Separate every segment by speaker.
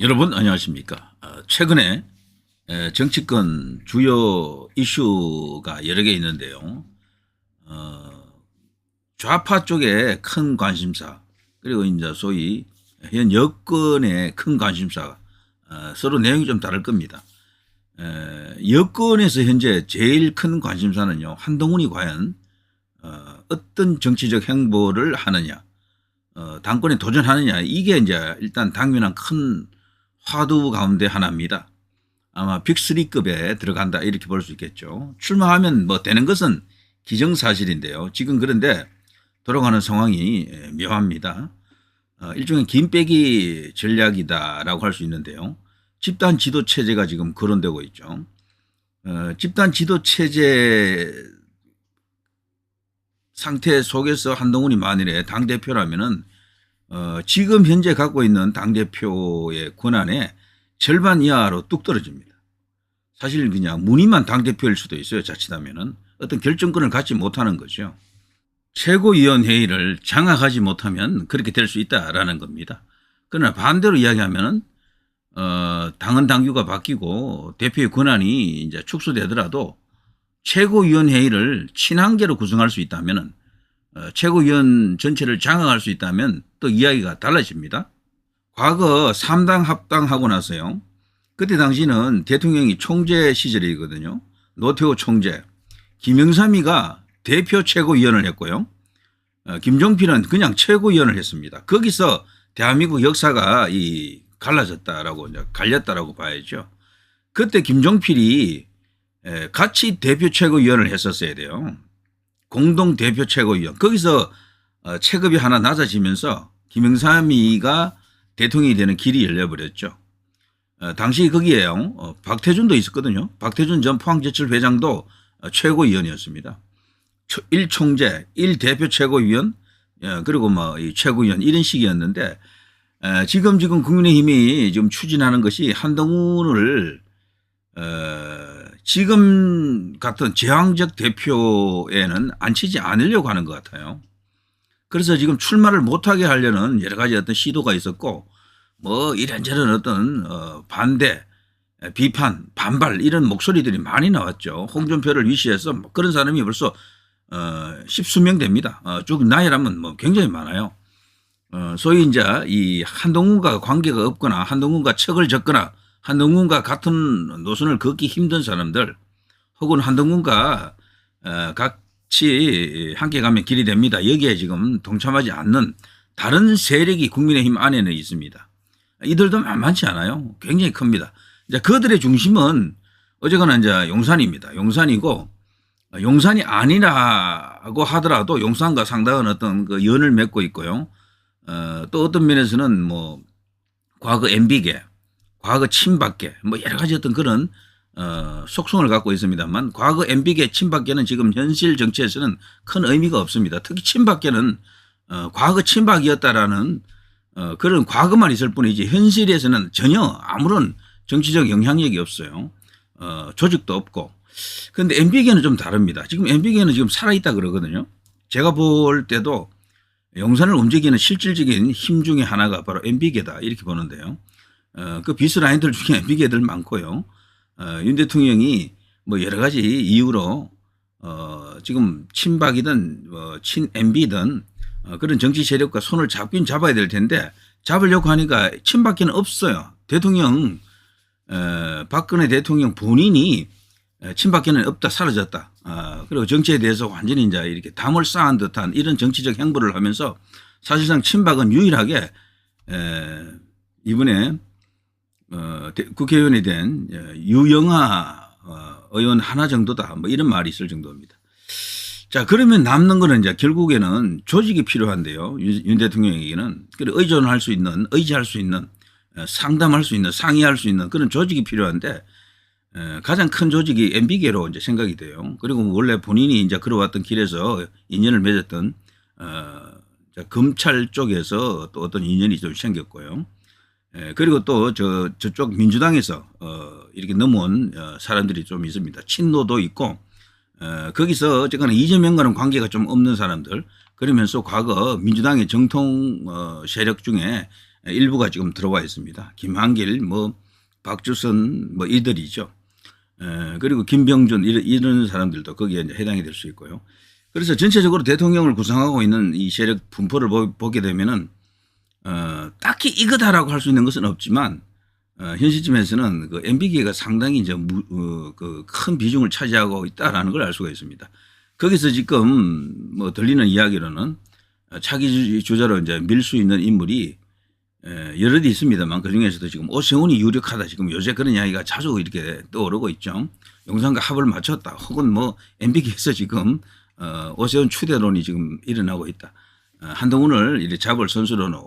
Speaker 1: 여러분 안녕하십니까. 최근에 정치권 주요 이슈가 여러 개 있는데요. 좌파 쪽에 큰 관심사 그리고 이제 소위 현 여권의 큰 관심사 서로 내용이 좀 다를 겁니다. 여권에서 현재 제일 큰 관심사는요. 한동훈이 과연 어떤 정치적 행보를 하느냐 당권에 도전하느냐 이게 이제 일단 당면한 큰 화두 가운데 하나입니다. 아마 빅3급에 들어간다 이렇게 볼 수 있겠죠. 출마하면 뭐 되는 것은 기정사실인데요. 지금 그런데 돌아가는 상황이 묘합니다. 일종의 김빼기 전략이다라고 할 수 있는데요. 집단 지도 체제가 지금 거론되고 있죠. 집단 지도 체제 상태 속에서 한동훈이 만일에 당대표라면은 지금 현재 갖고 있는 당대표의 권한의 절반 이하로 뚝 떨어집니다. 사실 그냥 문의만 당대표일 수도 있어요. 자칫하면은 어떤 결정권을 갖지 못하는 거죠. 최고위원회의를 장악하지 못하면 그렇게 될 수 있다라는 겁니다. 그러나 반대로 이야기하면은 당헌 당규가 바뀌고 대표의 권한이 이제 축소되더라도 최고위원회의를 친한계로 구성할 수 있다면은 최고위원 전체를 장악할 수 있다면 또 이야기가 달라집니다. 과거 3당 합당하고 나서요. 그때 당시는 대통령이 총재 시절이거든요. 노태우 총재, 김영삼이가 대표 최고위원을 했고요. 김종필은 그냥 최고위원을 했습니다. 거기서 대한민국 역사가 갈라졌다라고 갈렸다라고 봐야죠. 그때 김종필이 같이 대표 최고위원을 했었어야 돼요. 공동 대표 최고위원. 거기서 체급이 하나 낮아지면서 김영삼이가 대통령이 되는 길이 열려버렸죠. 당시 거기에요. 박태준도 있었거든요. 박태준 전 포항제철회장도 최고위원이었습니다. 1총재, 1대표 최고위원, 그리고 이 최고위원 이런 식이었는데 지금 국민의힘이 지금 추진하는 것이 한동훈을 지금 같은 제왕적 대표에는 앉히지 않으려고 하는 것 같아요. 그래서 지금 출마를 못하게 하려는 여러 가지 어떤 시도가 있었고 뭐 이런저런 어떤 반대, 비판, 반발 이런 목소리들이 많이 나왔죠. 홍준표를 위시해서 그런 사람이 벌써 십수명 됩니다. 쭉 나열하면 뭐 굉장히 많아요. 소위 이제 이 한동훈과 관계가 없거나 한동훈과 척을 졌거나 한동훈과 같은 노선을 걷기 힘든 사람들 혹은 한동훈과 같이 함께 가면 길이 됩니다. 여기에 지금 동참하지 않는 다른 세력이 국민의힘 안에는 있습니다. 이들도 만만치 않아요. 굉장히 큽니다. 이제 그들의 중심은 어제거나 이제 용산입니다. 용산이고 용산이 아니라고 하더라도 용산과 상당한 어떤 그 연을 맺고 있고요. 또 어떤 면에서는 뭐 과거 MB계 과거 친박계 뭐 여러 가지 어떤 그런 속성을 갖고 있습니다만 과거 MB계 친박계는 지금 현실 정치에서는 큰 의미가 없습니다. 특히 친박계는 과거 친박이었다라는 그런 과거만 있을 뿐이지 현실에서는 전혀 아무런 정치적 영향력이 없어요. 조직도 없고. 그런데 MB계는 좀 다릅니다. 지금 MB계는 지금 살아있다 그러거든요. 제가 볼 때도 용산을 움직이는 실질적인 힘 중에 하나가 바로 MB계다 이렇게 보는데요. 그 비스라인들 중에 MB계들 많고요. 윤 대통령이 뭐 여러 가지 이유로 지금 친박이든 친 MB든 그런 정치 세력과 손을 잡긴 잡아야 될 텐데 잡으려고 하니까 친박계는 없어요. 대통령 박근혜 대통령 본인이 친박계는 없다 사라졌다. 그리고 정치에 대해서 완전히 이제 이렇게 담을 쌓은 듯한 이런 정치적 행보를 하면서 사실상 친박은 유일하게 이번에 국회의원이 된 유영아 의원 하나 정도다 뭐 이런 말이 있을 정도입니다. 자 그러면 남는 거는 이제 결국에는 조직이 필요한데요. 윤 대통령에게는 그리고 의존할 수 있는 의지할 수 있는 상담할 수 있는 상의할 수 있는 그런 조직이 필요한데 가장 큰 조직이 MB계로 이제 생각이 돼요. 그리고 원래 본인이 이제 걸어왔던 길에서 인연을 맺었던 검찰 쪽에서 또 어떤 인연이 좀 생겼고요. 그리고 또 저쪽 민주당에서 이렇게 넘어온 사람들이 좀 있습니다. 친노도 있고 거기서 어쨌거나 이재명과는 관계가 좀 없는 사람들 그러면서 과거 민주당의 정통 세력 중에 일부가 지금 들어와 있습니다. 김한길, 뭐 박주선 뭐 이들이죠. 그리고 김병준 이런 사람들도 거기에 이제 해당이 될 수 있고요. 그래서 전체적으로 대통령을 구성하고 있는 이 세력 분포를 보게 되면은 딱히 이거다라고 할 수 있는 것은 없지만 현 시점에서는 그 MB계가 상당히 이제 그 큰 비중을 차지하고 있다라는 걸 알 수가 있습니다. 거기서 지금 뭐 들리는 이야기로는 차기 주자로 이제 밀 수 있는 인물이 여럿이 있습니다만 그 중에서도 지금 오세훈이 유력하다 지금 요새 그런 이야기가 자주 이렇게 떠오르고 있죠. 용산과 합을 맞췄다 혹은 뭐 MB계에서 지금 오세훈 추대론이 지금 일어나고 있다. 한동훈을 이렇게 잡을 선수로는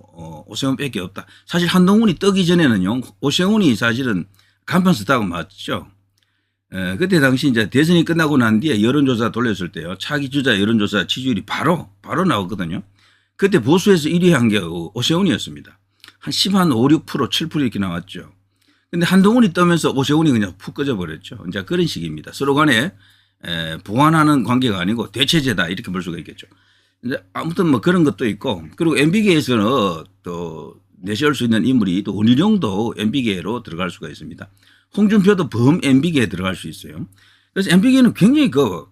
Speaker 1: 오세훈밖에 없다. 사실 한동훈이 뜨기 전에는요, 오세훈이 사실은 간판 스타가 맞죠. 그때 당시 이제 대선이 끝나고 난 뒤에 여론조사 돌렸을 때요, 차기 주자 여론조사 지지율이 바로 나왔거든요. 그때 보수에서 1위 한 게 오세훈이었습니다. 한 5, 6%, 7% 이렇게 나왔죠. 근데 한동훈이 뜨면서 오세훈이 그냥 푹 꺼져버렸죠. 이제 그런 식입니다. 서로 간에 보완하는 관계가 아니고 대체제다 이렇게 볼 수가 있겠죠. 이제 아무튼 뭐 그런 것도 있고, 그리고 MB계에서는 또 내세울 수 있는 인물이 또 원희룡도 MB계로 들어갈 수가 있습니다. 홍준표도 범 MB계에 들어갈 수 있어요. 그래서 MB계는 굉장히 그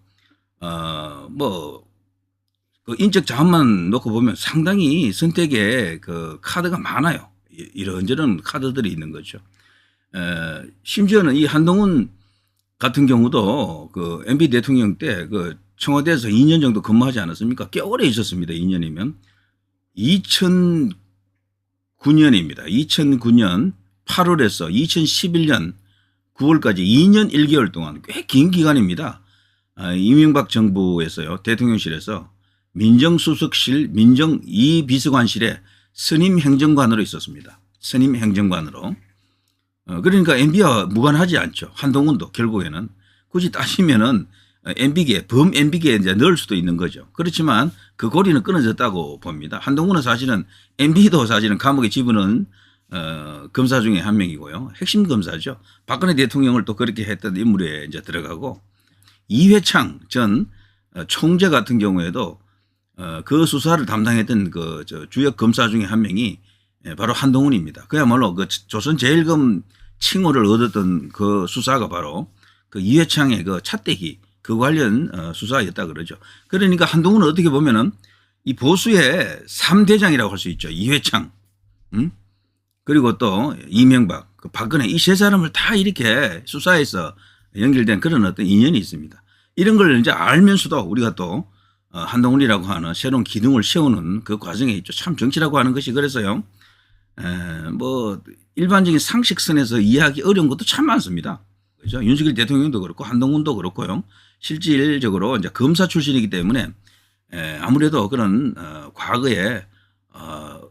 Speaker 1: 인적 자원만 놓고 보면 상당히 선택에 그 카드가 많아요. 이런저런 카드들이 있는 거죠. 심지어는 이 한동훈 같은 경우도 그 MB 대통령 때 그 청와대에서 2년 정도 근무하지 않았습니까? 꽤 오래 있었습니다. 2년이면. 2009년입니다. 2009년 8월에서 2011년 9월까지 2년 1개월 동안 꽤 긴 기간입니다. 이명박 정부에서요. 대통령실에서 민정수석실 민정 2비서관실에 선임 행정관으로 있었습니다. 선임 행정관으로. 그러니까 MB와 무관하지 않죠. 한동훈도 결국에는 굳이 따지면은 MB계, 범 MB계에 이제 넣을 수도 있는 거죠. 그렇지만 그 고리는 끊어졌다고 봅니다. 한동훈은 사실은 MB도 사실은 감옥에 집어넣은 검사 중에 한 명이고요. 핵심 검사죠. 박근혜 대통령을 또 그렇게 했던 인물에 이제 들어가고, 이회창 전 총재 같은 경우에도 그 수사를 담당했던 그 주역 검사 중에 한 명이 바로 한동훈입니다. 그야말로 그 조선 제일검 칭호를 얻었던 그 수사가 바로 그 이회창의 그 차떼기 그 관련 수사였다 그러죠. 그러니까 한동훈은 어떻게 보면은 이 보수의 3대장이라고 할 수 있죠. 이회창, 그리고 또 이명박, 그 박근혜 이 세 사람을 다 이렇게 수사해서 연결된 그런 어떤 인연이 있습니다. 이런 걸 이제 알면서도 우리가 또 한동훈이라고 하는 새로운 기둥을 세우는 그 과정에 있죠. 참 정치라고 하는 것이 그래서요. 뭐 일반적인 상식선에서 이해하기 어려운 것도 참 많습니다. 그죠? 윤석열 대통령도 그렇고 한동훈도 그렇고요. 실질적으로 이제 검사 출신이기 때문에 아무래도 그런 과거에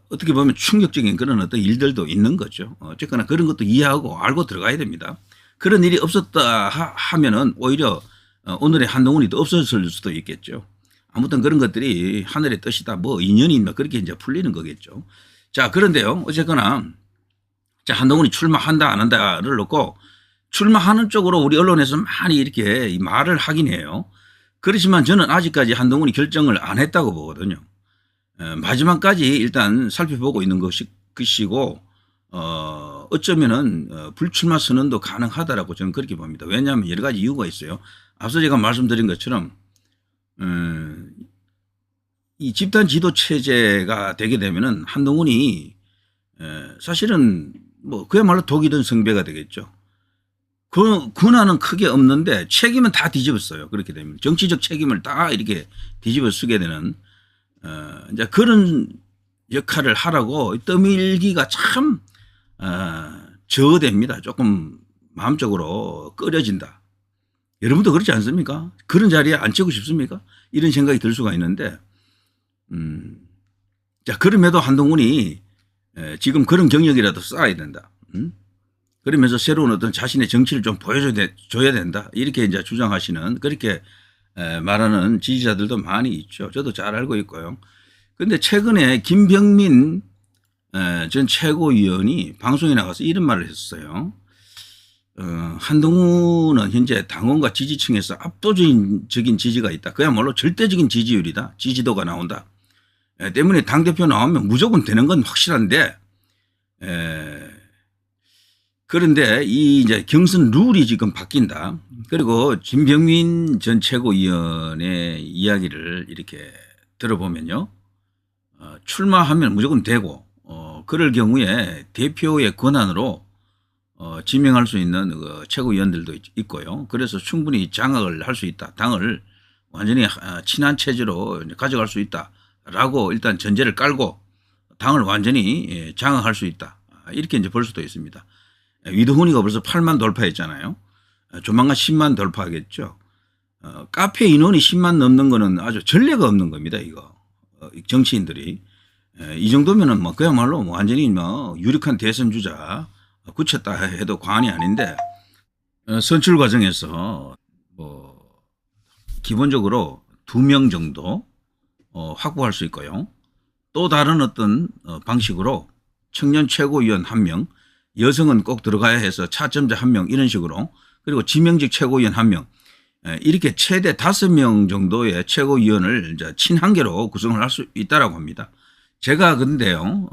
Speaker 1: 어떻게 보면 충격적인 그런 어떤 일들도 있는 거죠. 어쨌거나 그런 것도 이해하고 알고 들어가야 됩니다. 그런 일이 없었다 하면은 오히려 오늘의 한동훈이 더 없었을 수도 있겠죠. 아무튼 그런 것들이 하늘의 뜻이다, 뭐 인연이 그렇게 이제 풀리는 거겠죠. 자, 그런데요. 어쨌거나 자, 한동훈이 출마한다 안 한다를 놓고 출마하는 쪽으로 우리 언론에서 많이 이렇게 말을 하긴 해요. 그렇지만 저는 아직까지 한동훈이 결정을 안 했다고 보거든요. 마지막까지 일단 살펴보고 있는 것이고 어쩌면은 불출마 선언도 가능하다라고 저는 그렇게 봅니다. 왜냐하면 여러 가지 이유가 있어요. 앞서 제가 말씀드린 것처럼 이 집단 지도 체제가 되게 되면은 한동훈이 사실은 뭐 그야말로 독이든 성배가 되겠죠. 그 권한은 크게 없는데 책임은 다 뒤집었어요. 그렇게 되면 정치적 책임을 다 이렇게 뒤집어 쓰게 되는 이제 그런 역할을 하라고 떠밀기가 참 저어됩니다. 조금 마음적으로 꺼려진다. 여러분도 그렇지 않습니까? 그런 자리에 앉히고 싶습니까? 이런 생각이 들 수가 있는데 자, 그럼에도 한동훈이 지금 그런 경력이라도 쌓아야 된다. 그러면서 새로운 어떤 자신의 정치를 좀 보여줘야 된다. 이렇게 이제 주장하시는 그렇게 말하는 지지자들도 많이 있죠. 저도 잘 알고 있고요. 그런데 최근에 김병민 전 최고위원이 방송에 나가서 이런 말을 했어요. 한동훈은 현재 당원과 지지층에서 압도적인 지지가 있다. 그야말로 절대적인 지지율이다. 지지도가 나온다. 때문에 당대표 나오면 무조건 되는 건 확실한데 에, 그런데 이 이제 경선 룰이 지금 바뀐다. 그리고 진병민 전 최고위원의 이야기를 이렇게 들어보면요. 출마하면 무조건 되고, 그럴 경우에 대표의 권한으로 지명할 수 있는 그 최고위원들도 있고요. 그래서 충분히 장악을 할 수 있다. 당을 완전히 친한 체제로 가져갈 수 있다라고 일단 전제를 깔고 당을 완전히 장악할 수 있다. 이렇게 이제 볼 수도 있습니다. 위도훈이가 벌써 8만 돌파했잖아요. 조만간 10만 돌파하겠죠. 카페 인원이 10만 넘는 거는 아주 전례가 없는 겁니다. 이거 정치인들이 이 정도면은 뭐 그야말로 완전히 뭐 유력한 대선 주자 굳혔다 해도 과언이 아닌데 선출 과정에서 뭐 기본적으로 2명 정도 확보할 수 있고요. 또 다른 어떤 방식으로 청년 최고위원 1명, 여성은 꼭 들어가야 해서 차점자 1명 이런 식으로, 그리고 지명직 최고위원 1명, 이렇게 최대 5명 정도의 최고위원을 이제 친한계로 구성을 할 수 있다라고 합니다. 제가 근데요,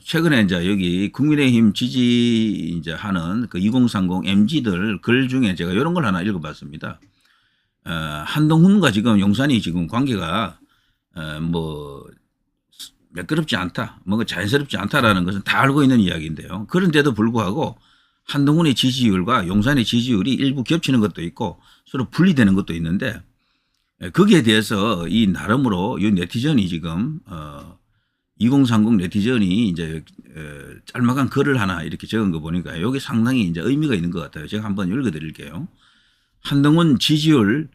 Speaker 1: 최근에 이제 여기 국민의힘 지지 이제 하는 그 2030 MZ들 글 중에 제가 이런 걸 하나 읽어봤습니다. 한동훈과 지금 용산이 지금 관계가 뭐 매끄럽지 않다, 뭔가 자연스럽지 않다라는 것은 다 알고 있는 이야기인데요. 그런데도 불구하고 한동훈의 지지율과 용산의 지지율이 일부 겹치는 것도 있고 서로 분리되는 것도 있는데, 거기에 대해서 이 나름으로 이 네티즌이 지금 2030 네티즌이 이제 짤막한 글을 하나 이렇게 적은 거 보니까 여기 상당히 이제 의미가 있는 것 같아요. 제가 한번 읽어드릴게요. 한동훈 지지율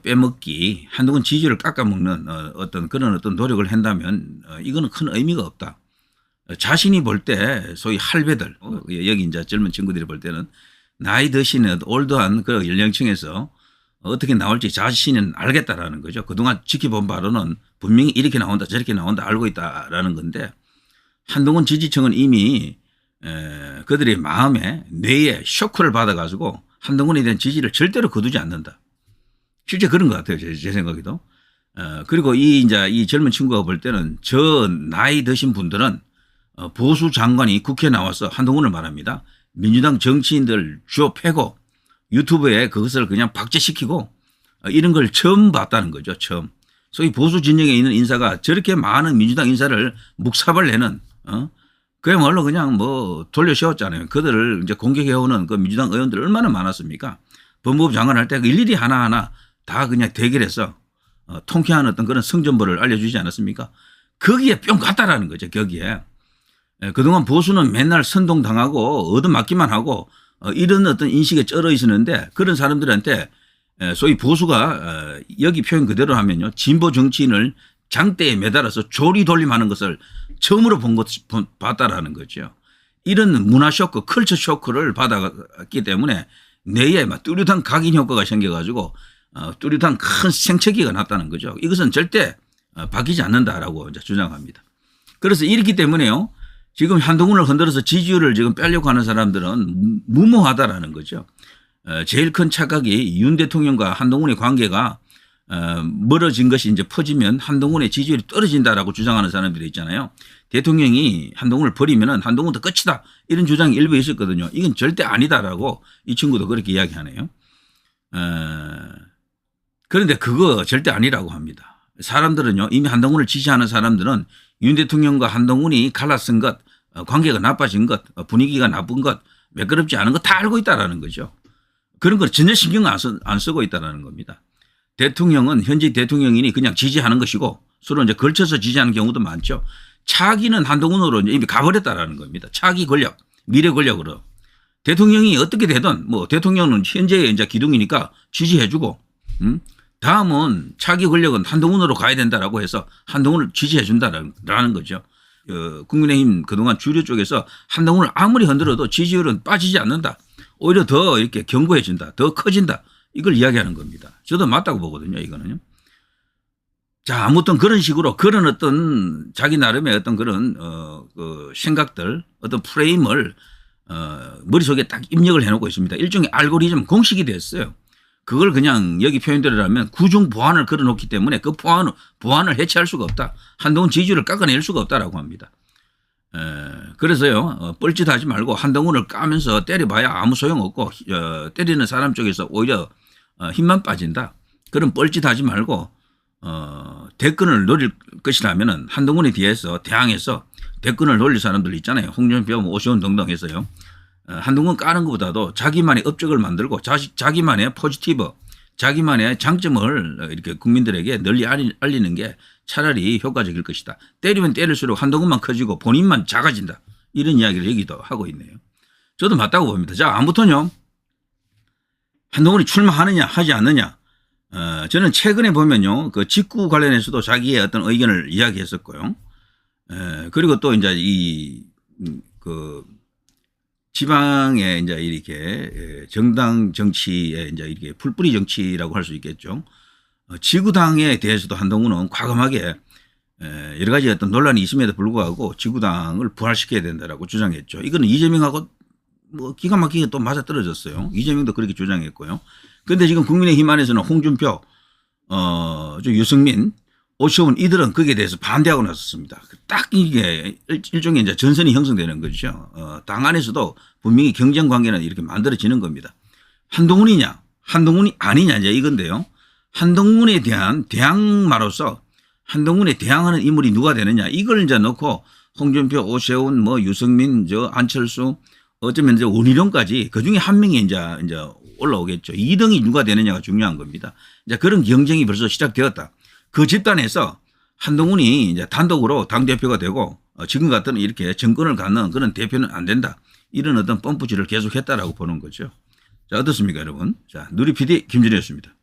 Speaker 1: 빼먹기, 한동훈 지지율을 깎아먹는 어떤 그런 어떤 노력을 한다면 이거는 큰 의미가 없다. 자신이 볼 때 소위 할배들, 여기 이제 젊은 친구들이 볼 때는 나이 드시는 올드한 그 연령층에서 어떻게 나올지 자신은 알겠다라는 거죠. 그동안 지켜본 바로는 분명히 이렇게 나온다 저렇게 나온다 알고 있다라는 건데, 한동훈 지지층은 이미 그들의 마음에 뇌에 쇼크를 받아가지고 한동훈에 대한 지지를 절대로 거두지 않는다. 실제 그런 것 같아요. 제 생각에도. 그리고 이 젊은 친구가 볼 때는 저 나이 드신 분들은 보수 장관이 국회에 나와서 한동훈을 말합니다. 민주당 정치인들 주어 패고 유튜브에 그것을 그냥 박제시키고 이런 걸 처음 봤다는 거죠. 처음. 소위 보수 진영에 있는 인사가 저렇게 많은 민주당 인사를 묵사발내는 그야말로 그냥 뭐 돌려 세웠잖아요. 그들을 이제 공격해오는 그 민주당 의원들 얼마나 많았습니까? 법무부 장관 할 때 일일이 하나하나 다 그냥 대결해서 통쾌한 어떤 그런 성전벌을 알려주지 않았습니까? 거기에 뿅 갔다라는 거죠. 거기에. 그동안 보수는 맨날 선동당하고 얻어맞기만 하고 이런 어떤 인식에 쩔어 있었는데, 그런 사람들한테 소위 보수가 여기 표현 그대로 하면요, 진보 정치인을 장대에 매달아서 조리돌림하는 것을 처음으로 봤다라는 거죠. 이런 문화 쇼크, 컬처 쇼크를 받았기 때문에 뇌에 막 뚜렷한 각인 효과가 생겨가지고 뚜렷한 큰 생채기가 났다는 거죠. 이것은 절대 바뀌지 않는다라고 이제 주장합니다. 그래서 이렇기 때문에요, 지금 한동훈을 흔들어서 지지율을 지금 빼려고 하는 사람들은 무모하다라는 거죠. 제일 큰 착각이 윤 대통령과 한동훈의 관계가 멀어진 것이 이제 퍼지면 한동훈의 지지율이 떨어진다라고 주장하는 사람들이 있잖아요. 대통령이 한동훈을 버리면은 한동훈도 끝이다, 이런 주장이 일부 있었거든요. 이건 절대 아니다라고 이 친구도 그렇게 이야기하네요. 그런데 그거 절대 아니라고 합니다. 사람들은요, 이미 한동훈을 지지하는 사람들은 윤 대통령과 한동훈이 갈라쓴 것, 관계가 나빠진 것, 분위기가 나쁜 것, 매끄럽지 않은 것 다 알고 있다라는 거죠. 그런 걸 전혀 신경 안 쓰고 있다라는 겁니다. 대통령은 현재 대통령이니 그냥 지지하는 것이고 서로 이제 걸쳐서 지지하는 경우도 많죠. 차기는 한동훈으로 이미 가버렸다라는 겁니다. 차기 권력, 미래 권력으로. 대통령이 어떻게 되든 뭐 대통령은 현재의 이제 기둥이니까 지지해주고, 다음은 차기 권력은 한동훈으로 가야 된다라고 해서 한동훈을 지지해 준다라는 거죠. 국민의힘 그동안 주류 쪽에서 한동훈을 아무리 흔들어도 지지율은 빠지지 않는다, 오히려 더 이렇게 견고해진다, 더 커진다, 이걸 이야기하는 겁니다. 저도 맞다고 보거든요, 이거는요. 자, 아무튼 그런 식으로 그런 어떤 자기 나름의 어떤 그런 그 생각들, 어떤 프레임을 머릿속에 딱 입력을 해놓고 있습니다. 일종의 알고리즘 공식이 됐어요. 그걸 그냥 여기 표현대로라면 구중 보안을 걸어놓기 때문에 그 보안을 해체할 수가 없다. 한동훈 지지율을 깎아낼 수가 없다라고 합니다. 그래서요, 뻘짓하지 말고 한동훈을 까면서 때려봐야 아무 소용없고, 때리는 사람 쪽에서 오히려 힘만 빠진다. 그런 뻘짓하지 말고, 대권을 노릴 것이라면은 한동훈에 대해서 대항해서 대권을 노릴 사람들 있잖아요. 홍준표, 오세훈 등등 해서요. 한동훈 까는 것보다도 자기만의 업적을 만들고 자기만의 포지티브, 자기만의 장점을 이렇게 국민들에게 널리 알리는 게 차라리 효과적일 것이다. 때리면 때릴수록 한동훈만 커지고 본인만 작아진다. 이런 이야기를 여기도 하고 있네요. 저도 맞다고 봅니다. 자, 아무튼요. 한동훈이 출마하느냐 하지 않느냐. 저는 최근에 보면요. 그 직구 관련해서도 자기의 어떤 의견을 이야기했었고요. 그리고 또 이제 그 지방에 이제 이렇게 정당 정치에 이제 이렇게 풀뿌리 정치라고 할 수 있겠죠. 지구당에 대해서도 한동훈은 과감하게 여러 가지 어떤 논란이 있음에도 불구하고 지구당을 부활시켜야 된다라고 주장했죠. 이거는 이재명하고 뭐 기가 막히게 또 맞아떨어졌어요. 이재명도 그렇게 주장했고요. 그런데 지금 국민의힘 안에서는 홍준표, 유승민, 오세훈 이들은 거기에 대해서 반대하고 나섰습니다. 딱 이게 일종의 이제 전선이 형성되는 거죠. 당 안에서도 분명히 경쟁 관계는 이렇게 만들어지는 겁니다. 한동훈이냐, 한동훈이 아니냐 이제 이건데요. 한동훈에 대한 대항마로서 한동훈에 대항하는 인물이 누가 되느냐 이걸 이제 놓고 홍준표, 오세훈, 뭐 유승민, 안철수 어쩌면 이제 원희룡까지 그 중에 한 명이 이제 올라오겠죠. 2등이 누가 되느냐가 중요한 겁니다. 이제 그런 경쟁이 벌써 시작되었다. 그 집단에서 한동훈이 이제 단독으로 당대표가 되고 지금 같은 이렇게 정권을 갖는 그런 대표는 안 된다. 이런 어떤 펌프질을 계속했다라고 보는 거죠. 자, 어떻습니까, 여러분? 자, 누리 PD 김준희였습니다.